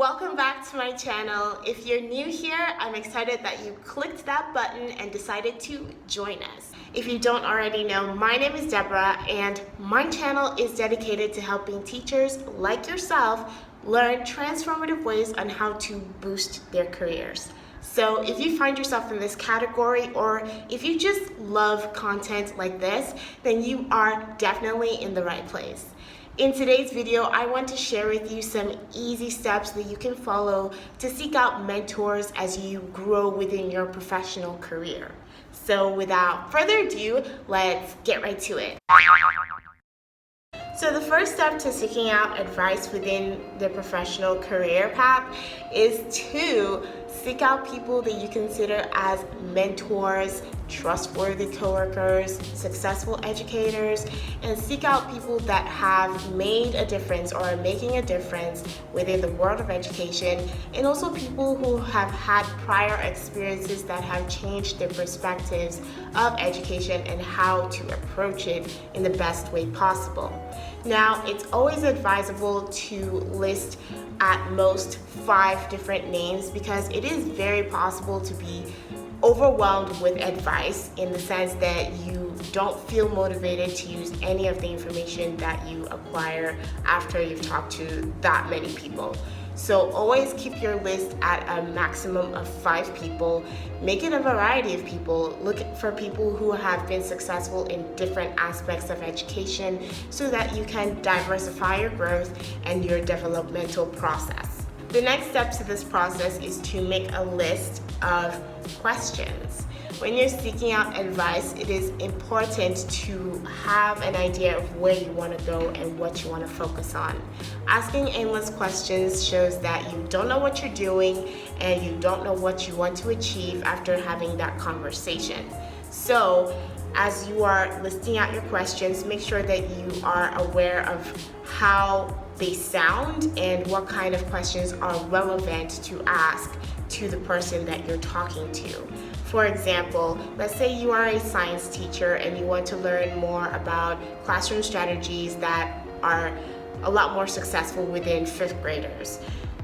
Welcome back to my channel. If you're new here, I'm excited that you clicked that button and decided to join us. If you don't already know, my name is Deborah and my channel is dedicated to helping teachers like yourself learn transformative ways on how to boost their careers. So if you find yourself in this category, or if you just love content like this, then you are definitely in the right place. In today's video, I want to share with you some easy steps that you can follow to seek out mentors as you grow within your professional career. So without further ado, let's get right to it. So the first step to seeking out advice within the professional career path is to seek out people that you consider as mentors, trustworthy coworkers, successful educators, and seek out people that have made a difference or are making a difference within the world of education, and also people who have had prior experiences that have changed their perspectives of education and how to approach it in the best way possible. Now, it's always advisable to list at most 5 different names because it is very possible to be overwhelmed with advice in the sense that you don't feel motivated to use any of the information that you acquire after you've talked to that many people. So always keep your list at a maximum of 5 people. Make it a variety of people. Look for people who have been successful in different aspects of education so that you can diversify your growth and your developmental process. The next step to this process is to make a list of questions. When you're seeking out advice, it is important to have an idea of where you want to go and what you want to focus on. Asking endless questions shows that you don't know what you're doing and you don't know what you want to achieve after having that conversation. So, as you are listing out your questions, make sure that you are aware of how they sound and what kind of questions are relevant to ask to the person that you're talking to. For example, let's say you are a science teacher and you want to learn more about classroom strategies that are a lot more successful within 5th graders.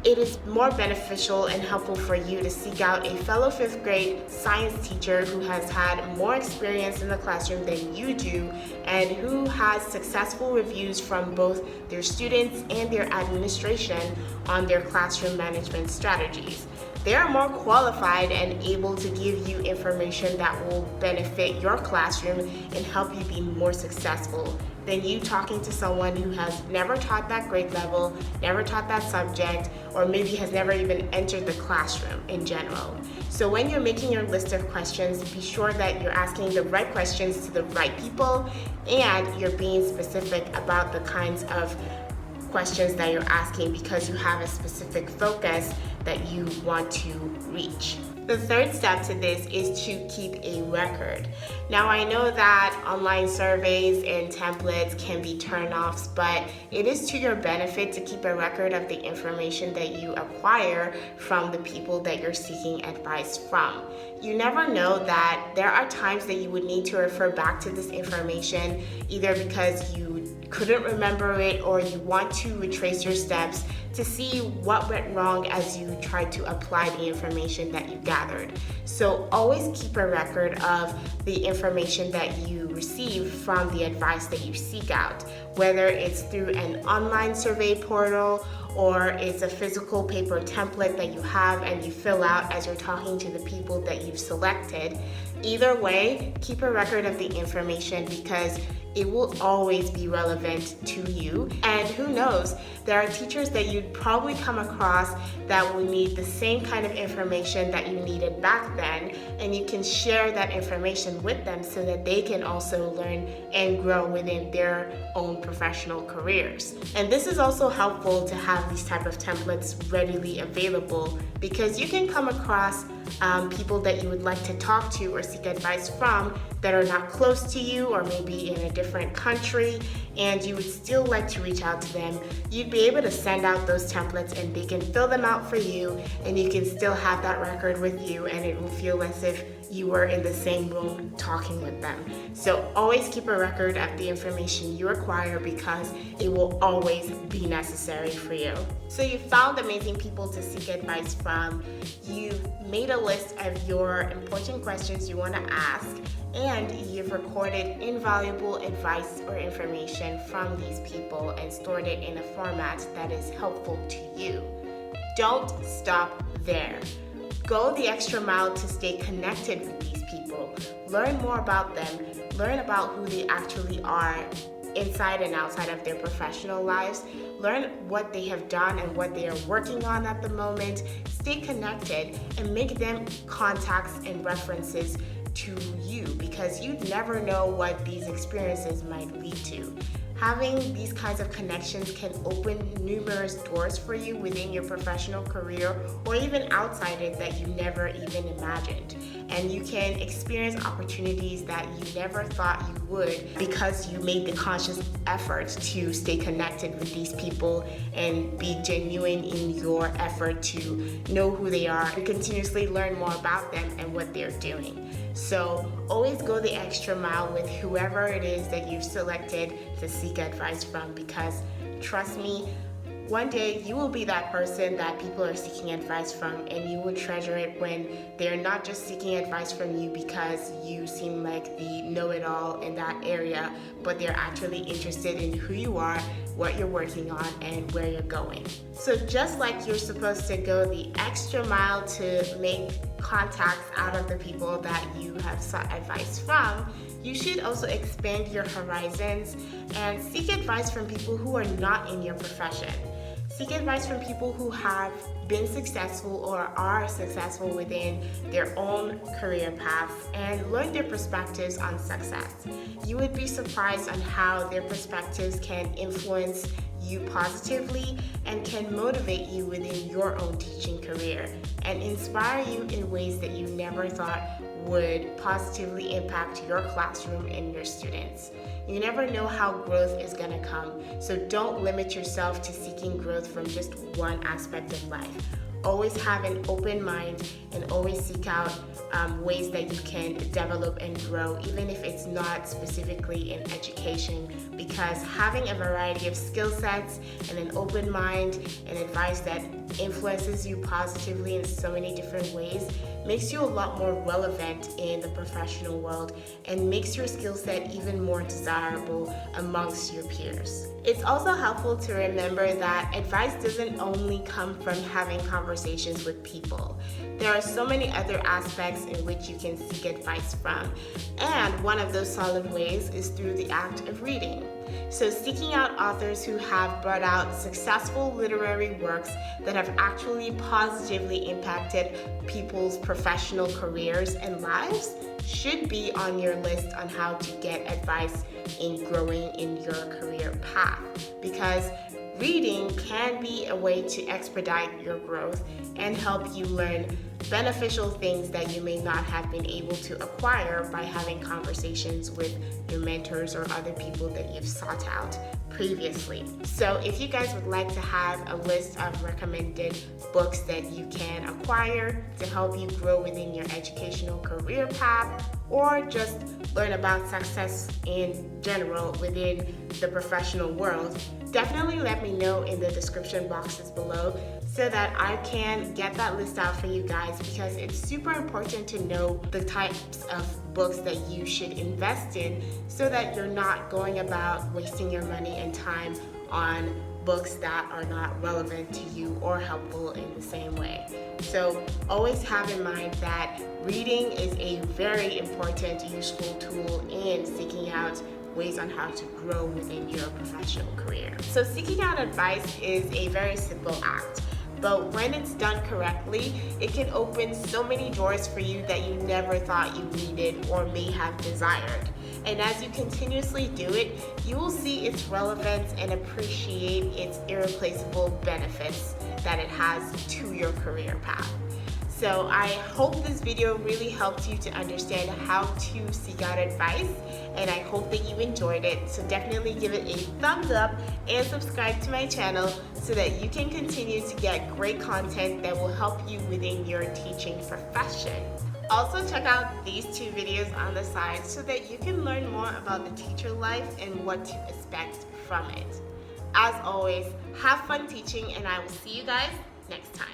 It is more beneficial and helpful for you to seek out a fellow 5th grade science teacher who has had more experience in the classroom than you do and who has successful reviews from both their students and their administration on their classroom management strategies. They are more qualified and able to give you information that will benefit your classroom and help you be more successful than you talking to someone who has never taught that grade level, never taught that subject, or maybe has never even entered the classroom in general. So when you're making your list of questions, be sure that you're asking the right questions to the right people and you're being specific about the kinds of questions that you're asking because you have a specific focus that you want to reach. The third step to this is to keep a record. Now, I know that online surveys and templates can be turn-offs, but it is to your benefit to keep a record of the information that you acquire from the people that you're seeking advice from. You never know that there are times that you would need to refer back to this information, either because you couldn't remember it or you want to retrace your steps to see what went wrong as you tried to apply the information that you gathered. So always keep a record of the information that you receive from the advice that you seek out, whether it's through an online survey portal or it's a physical paper template that you have and you fill out as you're talking to the people that you've selected. Either way, keep a record of the information because it will always be relevant to you. And who knows, there are teachers that you'd probably come across that will need the same kind of information that you needed back then, and you can share that information with them so that they can also learn and grow within their own professional careers. And this is also helpful to have these type of templates readily available because you can come across people that you would like to talk to or seek advice from that are not close to you or maybe in a different country, and you would still like to reach out to them. You'd be able to send out those templates and they can fill them out for you, and you can still have that record with you, and it will feel as if you were in the same room talking with them. So always keep a record of the information you acquire because it will always be necessary for you. So you found amazing people to seek advice from, you've made a list of your important questions you want to ask, and you've recorded invaluable advice or information from these people and stored it in a format that is helpful to you. Don't stop there. Go the extra mile to stay connected with these people. Learn more about them. Learn about who they actually are inside and outside of their professional lives. Learn what they have done and what they are working on at the moment. Stay connected and make them contacts and references to you, because you never know what these experiences might lead to. Having these kinds of connections can open numerous doors for you within your professional career or even outside it that you never even imagined. And you can experience opportunities that you never thought you would because you made the conscious effort to stay connected with these people and be genuine in your effort to know who they are and continuously learn more about them and what they're doing. So always go the extra mile with whoever it is that you've selected to seek advice from, because trust me, one day you will be that person that people are seeking advice from, and you will treasure it when they're not just seeking advice from you because you seem like the know-it-all in that area, but they're actually interested in who you are, what you're working on, and where you're going. So just like you're supposed to go the extra mile to make contacts out of the people that you have sought advice from, you should also expand your horizons and seek advice from people who are not in your profession. Seek advice from people who have been successful or are successful within their own career paths and learn their perspectives on success. You would be surprised on how their perspectives can influence you positively and can motivate you within your own teaching career and inspire you in ways that you never thought would positively impact your classroom and your students. You never know how growth is going to come, so don't limit yourself to seeking growth from just one aspect of life. Always have an open mind and always seek out ways that you can develop and grow, even if it's not specifically in education, because having a variety of skill sets and an open mind and advice that influences you positively in so many different ways makes you a lot more relevant in the professional world and makes your skill set even more desirable amongst your peers. It's also helpful to remember that advice doesn't only come from having conversations with people. There are so many other aspects in which you can seek advice from, and one of those solid ways is through the act of reading. So seeking out authors who have brought out successful literary works that have actually positively impacted people's professional careers and lives should be on your list on how to get advice in growing in your career path, because reading can be a way to expedite your growth and help you learn beneficial things that you may not have been able to acquire by having conversations with your mentors or other people that you've sought out previously. So if you guys would like to have a list of recommended books that you can acquire to help you grow within your educational career path, or just learn about success in general within the professional world, definitely let me know in the description boxes below so that I can get that list out for you guys, because it's super important to know the types of books that you should invest in so that you're not going about wasting your money and time on books that are not relevant to you or helpful in the same way. So always have in mind that reading is a very important, useful tool in seeking out ways on how to grow within your professional career. So seeking out advice is a very simple act, but when it's done correctly, it can open so many doors for you that you never thought you needed or may have desired. And as you continuously do it, you will see its relevance and appreciate its irreplaceable benefits that it has to your career path. So I hope this video really helped you to understand how to seek out advice, and I hope that you enjoyed it. So definitely give it a thumbs up and subscribe to my channel so that you can continue to get great content that will help you within your teaching profession. Also check out these 2 videos on the side so that you can learn more about the teacher life and what to expect from it. As always, have fun teaching, and I will see you guys next time.